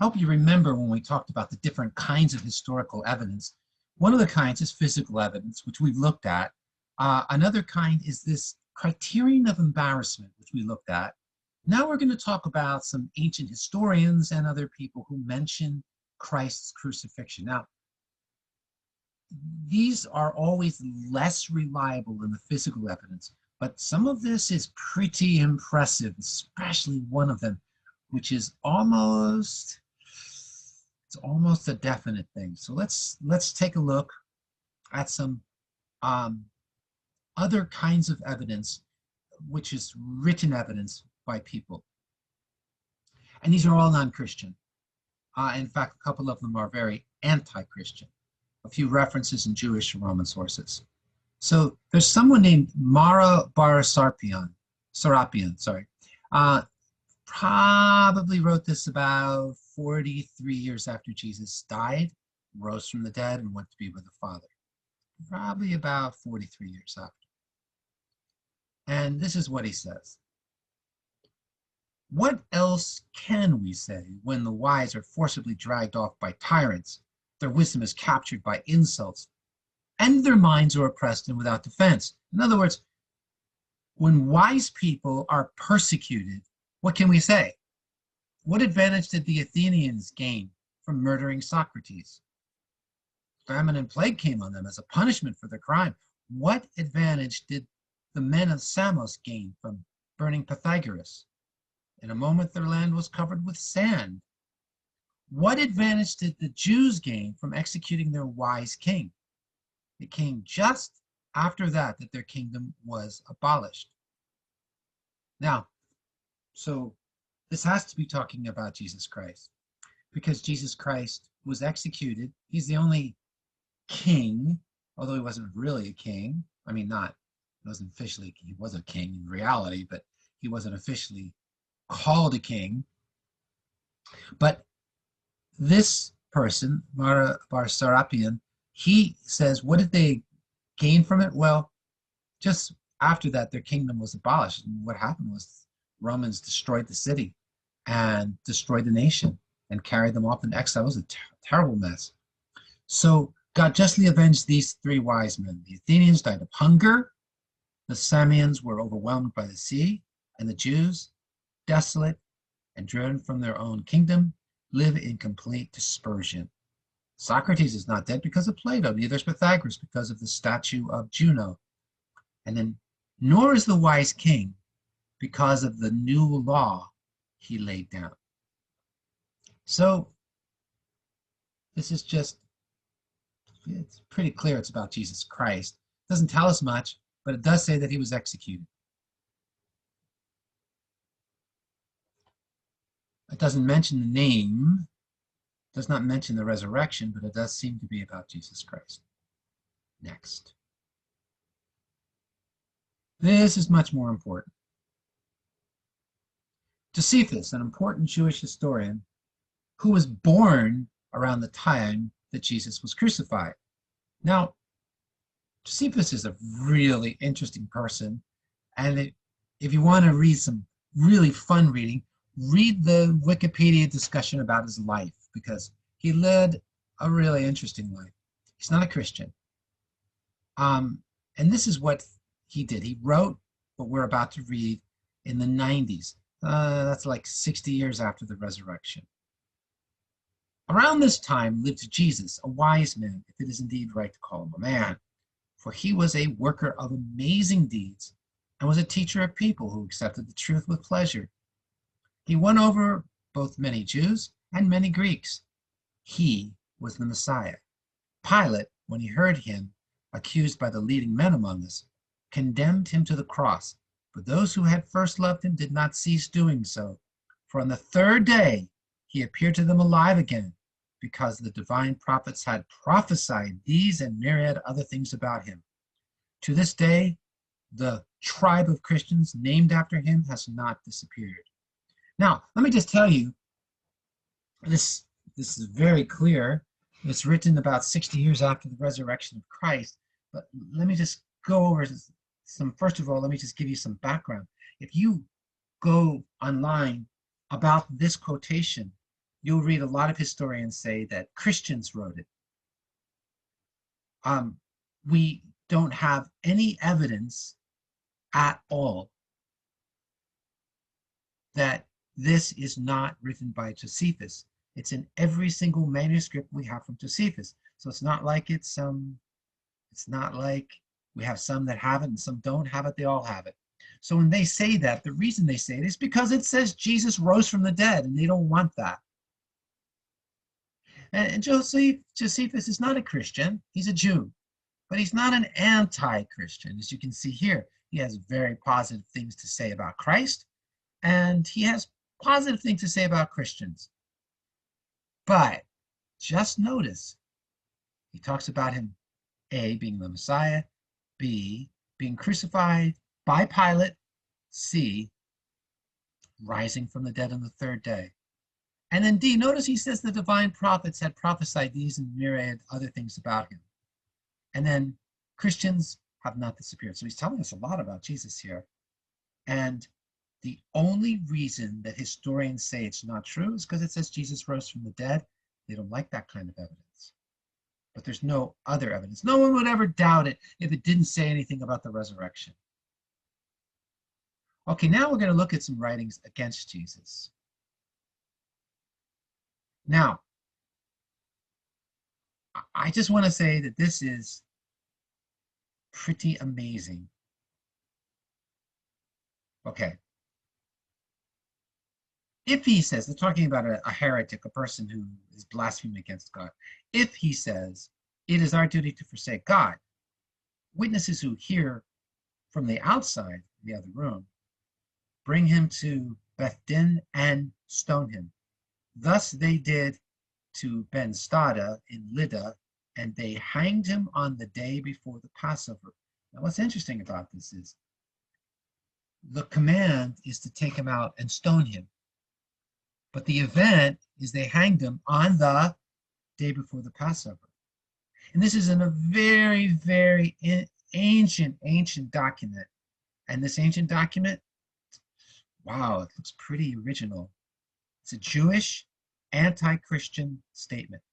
I hope you remember when we talked about the different kinds of historical evidence. One of the kinds is physical evidence, which we've looked at. Another kind is this criterion of embarrassment, which we looked at. Now we're going to talk about some ancient historians and other people who mention Christ's crucifixion. Now, these are always less reliable than the physical evidence, but some of this is pretty impressive, especially one of them, which is almost a definite thing. So let's take a look at some other kinds of evidence, which is written evidence by people. And these are all non-Christian. In fact, a couple of them are very anti-Christian. A few references in Jewish and Roman sources. So there's someone named Mara bar Serapion, probably wrote this about 43 years after Jesus died, rose from the dead, and went to be with the Father. Probably about 43 years after. And this is what he says. What else can we say when the wise are forcibly dragged off by tyrants, their wisdom is captured by insults, and their minds are oppressed and without defense? In other words, when wise people are persecuted, what can we say? What advantage did the Athenians gain from murdering Socrates? Famine and plague came on them as a punishment for their crime. What advantage did the men of Samos gain from burning Pythagoras? In a moment, their land was covered with sand. What advantage did the Jews gain from executing their wise king? It came just after that their kingdom was abolished. Now, so this has to be talking about Jesus Christ, because Jesus Christ was executed. He's the only king, although he wasn't really a king. I mean, he wasn't officially, he was a king in reality, but he wasn't officially called a king. But this person, Mara bar Serapion, he says, what did they gain from it? Well, just after that, their kingdom was abolished. And what happened was Romans destroyed the city and destroyed the nation and carried them off in exile. It was a terrible mess. So God justly avenged these three wise men. The Athenians died of hunger, the Samians were overwhelmed by the sea, and the Jews, desolate and driven from their own kingdom, live in complete dispersion. Socrates is not dead because of Plato, neither is Pythagoras because of the statue of Juno. And then, nor is the wise king because of the new law he laid down. So, this is just, it's pretty clear it's about Jesus Christ. It doesn't tell us much, but it does say that he was executed. It doesn't mention the name, does not mention the resurrection, but it does seem to be about Jesus Christ. Next. This is much more important. Josephus, an important Jewish historian, who was born around the time that Jesus was crucified. Now, Josephus is a really interesting person, and if you want to read some really fun reading, read the Wikipedia discussion about his life, because he led a really interesting life. He's not a Christian. And this is what he did. He wrote what we're about to read in the 90s. That's like 60 years after the resurrection. Around this time lived Jesus, a wise man, if it is indeed right to call him a man, for he was a worker of amazing deeds and was a teacher of people who accepted the truth with pleasure. He won over both many Jews and many Greeks. He was the Messiah. Pilate, when he heard him accused by the leading men among us, condemned him to the cross. But those who had first loved him did not cease doing so. For on the third day he appeared to them alive again, because the divine prophets had prophesied these and myriad other things about him. To this day, the tribe of Christians named after him has not disappeared. Now, let me just tell you, this is very clear. It's written about 60 years after the resurrection of Christ. But let me just go over some, first of all, let me just give you some background. If you go online about this quotation, You'll read a lot of historians say that Christians wrote it. We don't have any evidence at all that this is not written by Josephus. It's in every single manuscript we have from Josephus. So it's not like it's not like we have some that have it and some don't have it. They all have it. So when they say that, the reason they say it is because it says Jesus rose from the dead, and they don't want that. And Josephus is not a Christian. He's a Jew, but he's not an anti-Christian. As you can see here, he has very positive things to say about Christ, and he has positive things to say about Christians. But just notice, he talks about him, A, being the Messiah, B, being crucified by Pilate, C, rising from the dead on the third day. And then D, notice he says the divine prophets had prophesied these and myriad other things about him. And then Christians have not disappeared. So he's telling us a lot about Jesus here. And the only reason that historians say it's not true is because it says Jesus rose from the dead. They don't like that kind of evidence. But there's no other evidence. No one would ever doubt it if it didn't say anything about the resurrection. Okay, now we're going to look at some writings against Jesus. Now, I just want to say that this is pretty amazing. Okay. If he says, they're talking about a heretic, a person who is blaspheming against God. If he says, it is our duty to forsake God, witnesses who hear from the outside, the other room, bring him to Beth Din and stone him. Thus they did to Ben Stada in Lydda, and they hanged him on the day before the Passover. Now what's interesting about this is the command is to take him out and stone him. But the event is they hanged him on the day before the Passover. And this is in a very, very ancient document. And this ancient document, wow, it looks pretty original. It's a Jewish anti-Christian statement.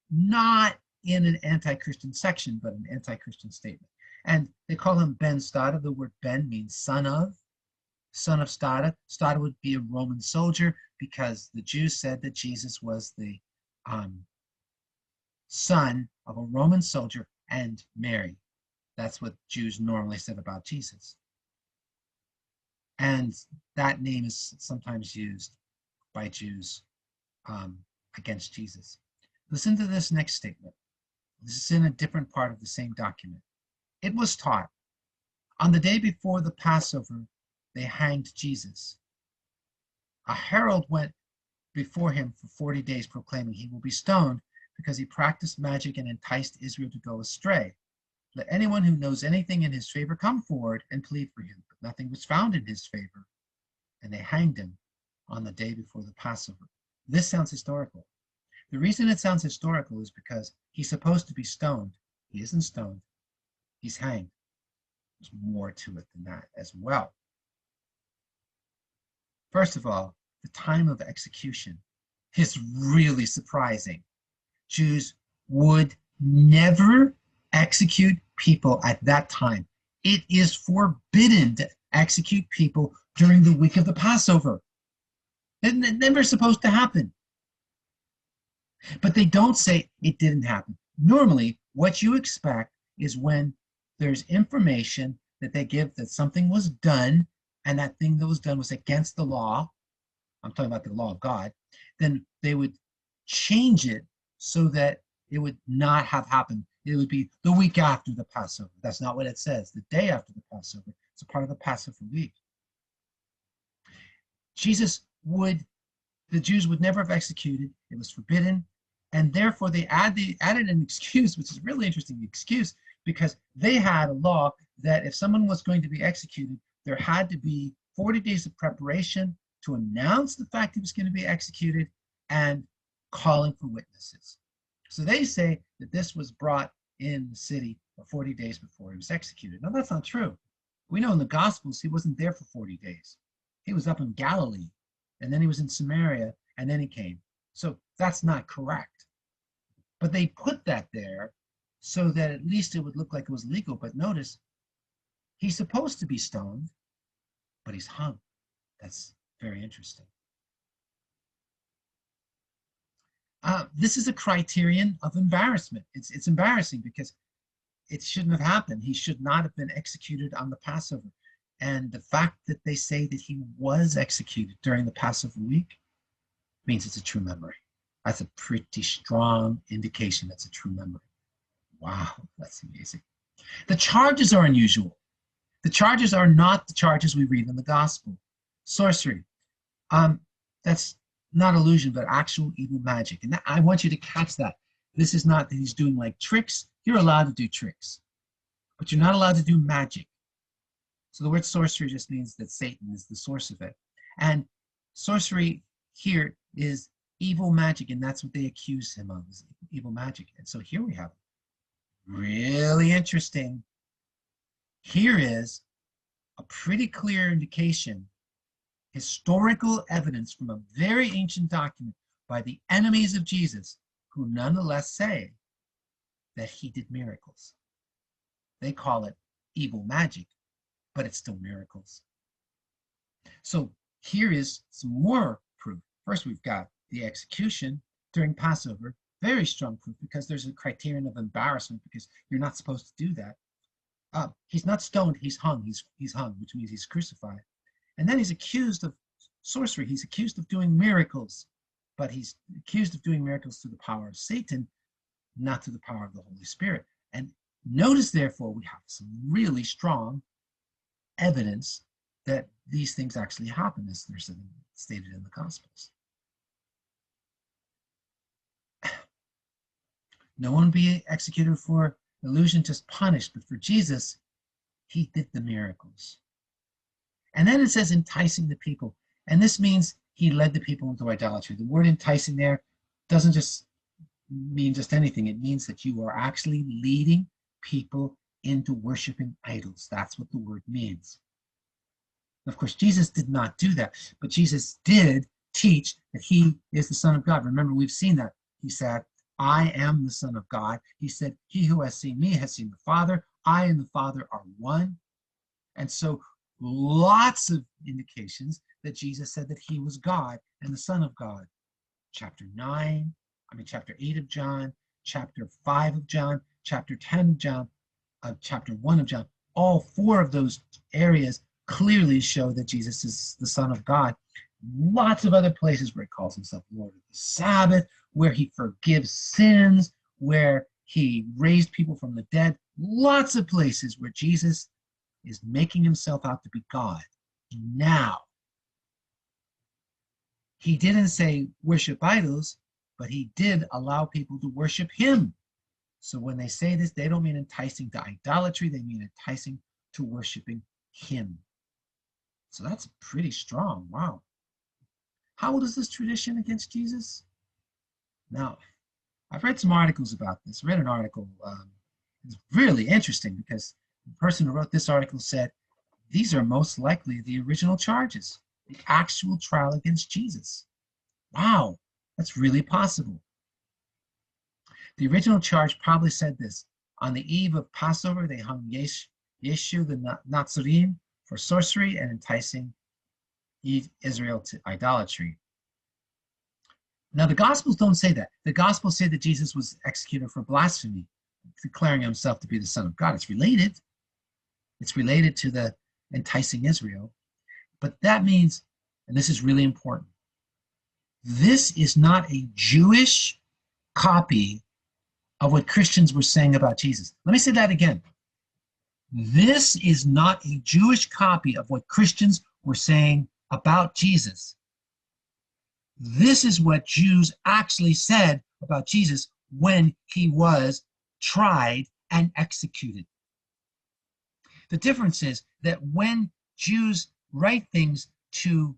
Not in an anti-Christian section, but an anti-Christian statement. And they call him Ben Stada. The word Ben means son of Stada. Stada would be a Roman soldier because the Jews said that Jesus was the son of a Roman soldier and Mary. That's what Jews normally said about Jesus. And that name is sometimes used by Jews against Jesus. Listen to this next statement. This is in a different part of the same document. It was taught, on the day before the Passover, they hanged Jesus. A herald went before him for 40 days proclaiming he will be stoned because he practiced magic and enticed Israel to go astray. Let anyone who knows anything in his favor come forward and plead for him. But nothing was found in his favor, and they hanged him on the day before the Passover. This sounds historical. The reason it sounds historical is because he's supposed to be stoned. He isn't stoned. He's hanged. There's more to it than that as well. First of all, the time of execution is really surprising. Jews would never execute people at that time. It is forbidden to execute people during the week of the Passover. It's never supposed to happen. But they don't say it didn't happen. Normally, what you expect is when there's information that they give that something was done, and that thing that was done was against the law, I'm talking about the law of God, then they would change it so that it would not have happened. It would be the week after the Passover. That's not what it says. The day after the Passover. It's a part of the Passover week. The Jews would never have executed. It was forbidden. And therefore they added an excuse, which is a really interesting excuse, because they had a law that if someone was going to be executed, there had to be 40 days of preparation to announce the fact he was going to be executed and calling for witnesses. So they say that this was brought in the city 40 days before he was executed. Now that's not true. We know in the Gospels he wasn't there for 40 days. He was up in Galilee, and then he was in Samaria, and then he came. So that's not correct. But they put that there so that at least it would look like it was legal. But notice, he's supposed to be stoned, but he's hung. That's very interesting. This is a criterion of embarrassment. It's embarrassing because it shouldn't have happened. He should not have been executed on the Passover. And the fact that they say that he was executed during the Passover week means it's a true memory. That's a pretty strong indication that's a true memory. Wow, that's amazing. The charges are unusual. The charges are not the charges we read in the gospel. Sorcery. That's not illusion, but actual evil magic. And I want you to catch that. This is not that he's doing like tricks. You're allowed to do tricks, but you're not allowed to do magic. So the word sorcery just means that Satan is the source of it. And sorcery here is evil magic, and that's what they accuse him of, is evil magic. And so here we have really interesting. Here is a pretty clear indication, historical evidence from a very ancient document by the enemies of Jesus, who nonetheless say that he did miracles. They call it evil magic, but it's still miracles. So here is some more proof. First, we've got the execution during Passover. Very strong proof, because there's a criterion of embarrassment, because you're not supposed to do that. He's not stoned, he's hung. He's hung, which means he's crucified. And then he's accused of sorcery. He's accused of doing miracles, but he's accused of doing miracles through the power of Satan, not through the power of the Holy Spirit. And notice, therefore, we have some really strong evidence that these things actually happen, as they're stated in the Gospels. No one be executed for illusion, just punished, but for Jesus, he did the miracles. And then it says enticing the people. And this means he led the people into idolatry. The word enticing there doesn't just mean just anything. It means that you are actually leading people into worshiping idols. That's what the word means. Of course, Jesus did not do that, but Jesus did teach that he is the Son of God. Remember, we've seen that. He said, I am the Son of God. He said, he who has seen me has seen the Father. I and the Father are one. And so lots of indications that Jesus said that he was God and the Son of God. Chapter 8 of John, chapter 5 of John, chapter 10 of John, chapter 1 of John. All four of those areas clearly show that Jesus is the Son of God. Lots of other places where he calls himself Lord of the Sabbath, where he forgives sins, where he raised people from the dead. Lots of places where Jesus is making himself out to be God. Now, he didn't say worship idols, but he did allow people to worship him. So when they say this, they don't mean enticing to idolatry, they mean enticing to worshiping him. So that's pretty strong. Wow. How old is this tradition against Jesus? Now, I've read some articles about this. I read an article. It's really interesting, because the person who wrote this article said these are most likely the original charges, the actual trial against Jesus. Wow, that's really possible. The original charge probably said this: on the eve of Passover, they hung Yeshu the Nazarene for sorcery and enticing Israel to idolatry. Now, the Gospels don't say that. The Gospels say that Jesus was executed for blasphemy, declaring himself to be the Son of God. It's related. It's related to the enticing Israel. But that means, and this is really important, this is not a Jewish copy of what Christians were saying about Jesus. Let me say that again. This is not a Jewish copy of what Christians were saying about Jesus. This is what Jews actually said about Jesus when he was tried and executed. The difference is that when Jews write things to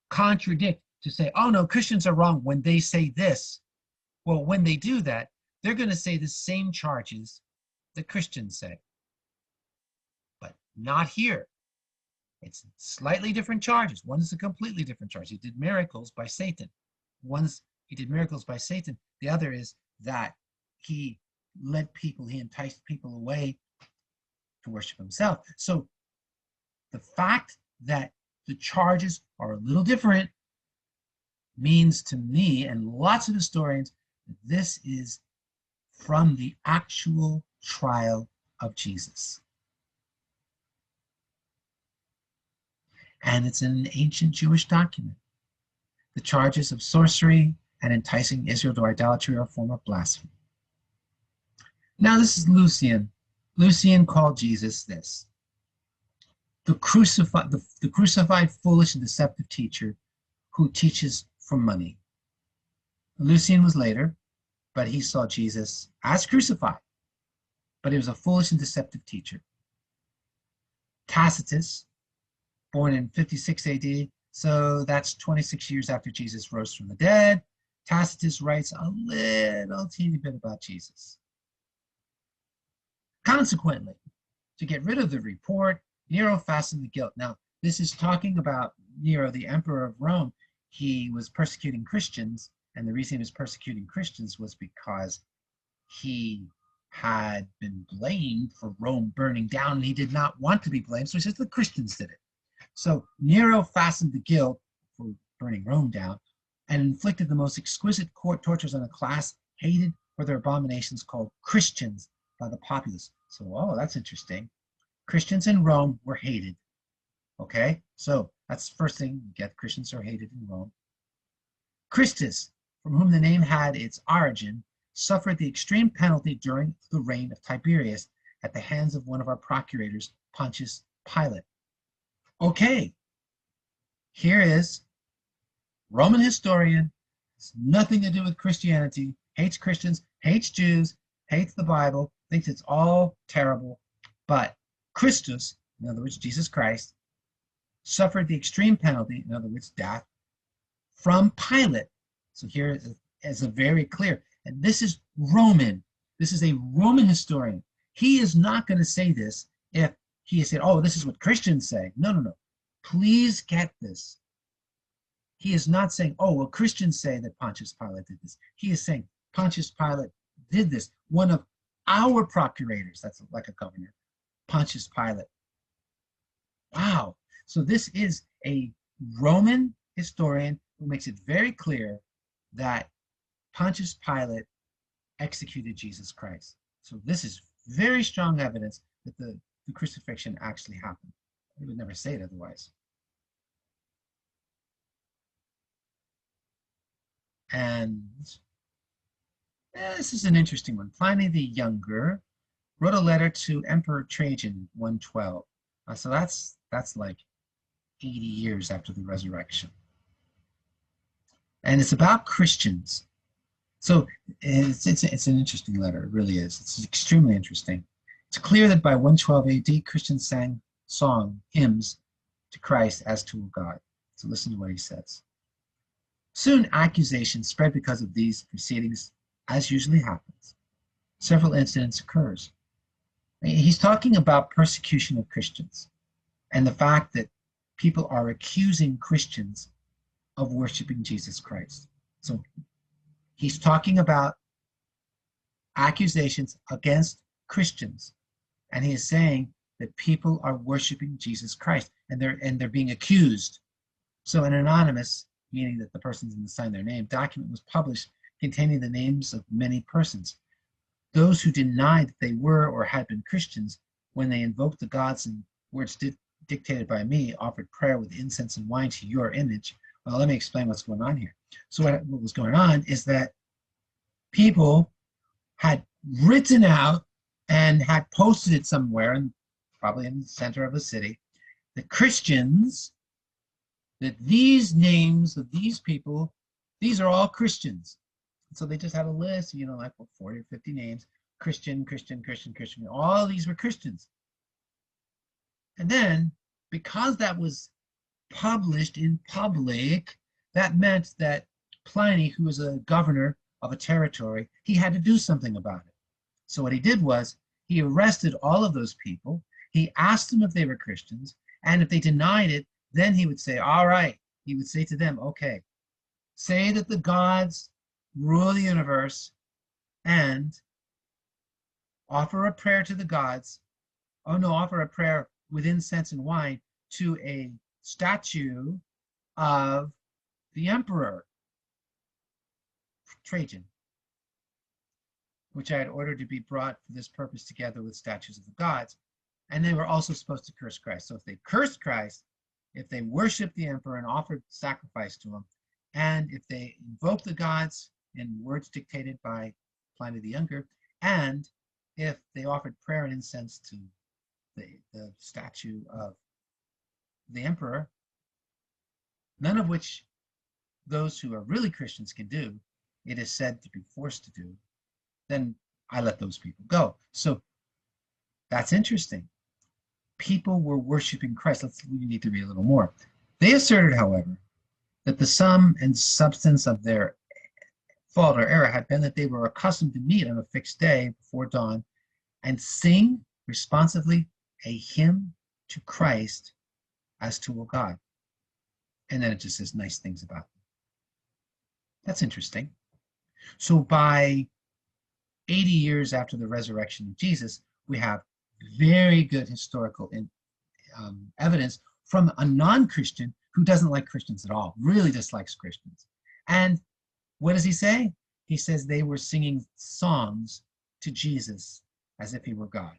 contradict, to say, oh no, Christians are wrong when they say this, well, when they do that, they're going to say the same charges that Christians say. But not here. It's slightly different charges. One is a completely different charge. He did miracles by Satan. One's he did miracles by Satan. The other is that he he enticed people away to worship himself. So the fact that the charges are a little different means to me and lots of historians that this is from the actual trial of Jesus. And it's in an ancient Jewish document. The charges of sorcery and enticing Israel to idolatry are a form of blasphemy. Now this is Lucian. Lucian called Jesus this: the crucified, foolish, and deceptive teacher who teaches for money. Lucian was later, but he saw Jesus as crucified, but he was a foolish and deceptive teacher. Tacitus, born in 56 AD, so that's 26 years after Jesus rose from the dead. Tacitus writes a little teeny bit about Jesus. Consequently, to get rid of the report, Nero fastened the guilt. Now, this is talking about Nero, the emperor of Rome. He was persecuting Christians, and the reason he was persecuting Christians was because he had been blamed for Rome burning down, and he did not want to be blamed, so he says the Christians did it. So Nero fastened the guilt for burning Rome down and inflicted the most exquisite court tortures on a class hated for their abominations called Christians by the populace. So, oh, that's interesting. Christians in Rome were hated. Okay, so that's the first thing you get. Christians are hated in Rome. Christus, from whom the name had its origin, suffered the extreme penalty during the reign of Tiberius at the hands of one of our procurators, Pontius Pilate. Okay, here is Roman historian, has nothing to do with Christianity, hates Christians, hates Jews, hates the Bible, thinks it's all terrible, but Christus, in other words, Jesus Christ, suffered the extreme penalty, in other words, death, from Pilate. So here is a very clear, and this is Roman. This is a Roman historian. He is not going to say this if he said, oh, this is what Christians say. No, no, no. Please get this. He is not saying, oh, well, Christians say that Pontius Pilate did this. He is saying Pontius Pilate did this. One of our procurators, that's like a governor, Pontius Pilate. Wow. So this is a Roman historian who makes it very clear that Pontius Pilate executed Jesus Christ. So this is very strong evidence that the crucifixion actually happened. He would never say it otherwise. And this is an interesting one. Pliny the Younger wrote a letter to Emperor Trajan 112. So that's like 80 years after the resurrection. And it's about Christians. So it's an interesting letter. It really is. It's extremely interesting. It's clear that by 112 AD, Christians sang hymns to Christ as to a God. So listen to what he says. Soon accusations spread because of these proceedings, as usually happens. Several incidents occurs. He's talking about persecution of Christians and the fact that people are accusing Christians of worshiping Jesus Christ. So he's talking about accusations against Christians, and he is saying that people are worshiping Jesus Christ, and they're being accused. So an anonymous, meaning that the person didn't sign their name, document was published containing the names of many persons. Those who denied that they were or had been Christians, when they invoked the gods in words dictated by me, offered prayer with incense and wine to your image. Well, let me explain what's going on here. So what was going on is that people had written out and had posted it somewhere, and probably in the center of the city, the Christians, that these names of these people, these are all Christians. So they just had a list, like 40 or 50 names, Christian, Christian, Christian, Christian. All these were Christians. And then, because that was published in public, that meant that Pliny, who was a governor of a territory, he had to do something about it. So what he did was, he arrested all of those people, he asked them if they were Christians, and if they denied it, then he would say, all right, he would say to them, okay, say that the gods rule the universe, and offer a prayer to the gods. Oh no, offer a prayer with incense and wine to a statue of the emperor Trajan, which I had ordered to be brought for this purpose together with statues of the gods. And they were also supposed to curse Christ. So if they cursed Christ, if they worshiped the emperor and offered sacrifice to him, and if they invoked the gods in words dictated by Pliny the Younger, and if they offered prayer and incense to the statue of the emperor, none of which those who are really Christians can do, it is said to be forced to do, then I let those people go. So that's interesting. People were worshiping Christ. We need to read a little more. They asserted, however, that the sum and substance of their fault or error had been that they were accustomed to meet on a fixed day before dawn and sing responsively a hymn to Christ as to a God. And then it just says nice things about them. That's interesting. So by 80 years after the resurrection of Jesus, we have very good historical evidence from a non-Christian who doesn't like Christians at all, really dislikes Christians. And what does he say? He says they were singing songs to Jesus as if he were God.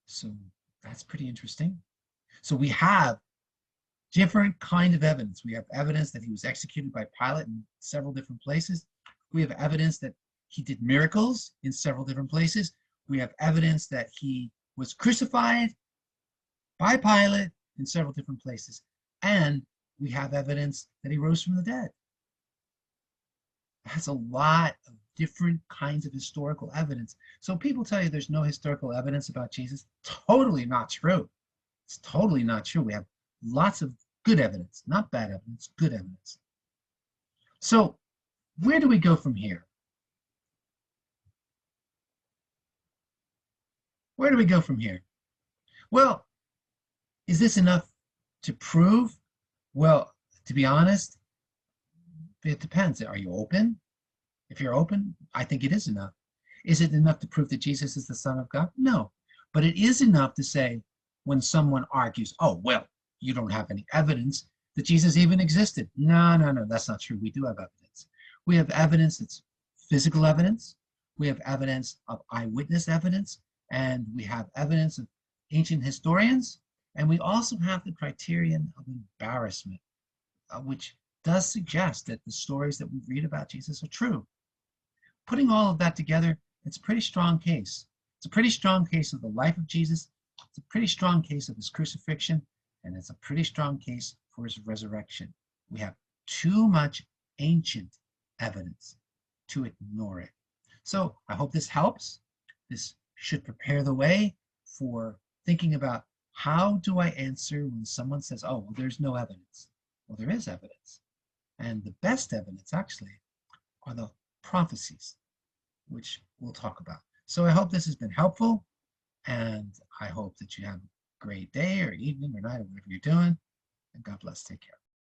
So that's pretty interesting. So we have different kind of evidence. We have evidence that he was executed by Pilate in several different places. We have evidence that he did miracles in several different places. We have evidence that he was crucified by Pilate in several different places. And we have evidence that he rose from the dead. That's a lot of different kinds of historical evidence. So people tell you there's no historical evidence about Jesus. Totally not true. It's totally not true. We have lots of good evidence, not bad evidence, good evidence. So where do we go from here? Where do we go from here? Well, is this enough to prove? Well, to be honest, it depends. Are you open? If you're open, I think it is enough. Is it enough to prove that Jesus is the Son of God? No. But it is enough to say when someone argues, oh, well, you don't have any evidence that Jesus even existed. No, that's not true. We do have evidence. We have evidence that's physical evidence. We have evidence of eyewitness evidence. And we have evidence of ancient historians. And we also have the criterion of embarrassment, which does suggest that the stories that we read about Jesus are true. Putting all of that together, it's a pretty strong case. It's a pretty strong case of the life of Jesus. It's a pretty strong case of his crucifixion, and it's a pretty strong case for his resurrection. We have too much ancient evidence to ignore it. So I hope this helps. This should prepare the way for thinking about how do I answer when someone says, oh, well, there's no evidence. Well, there is evidence. And the best evidence, actually, are the prophecies, which we'll talk about. So I hope this has been helpful, and I hope that you have a great day or evening or night or whatever you're doing. And God bless. Take care.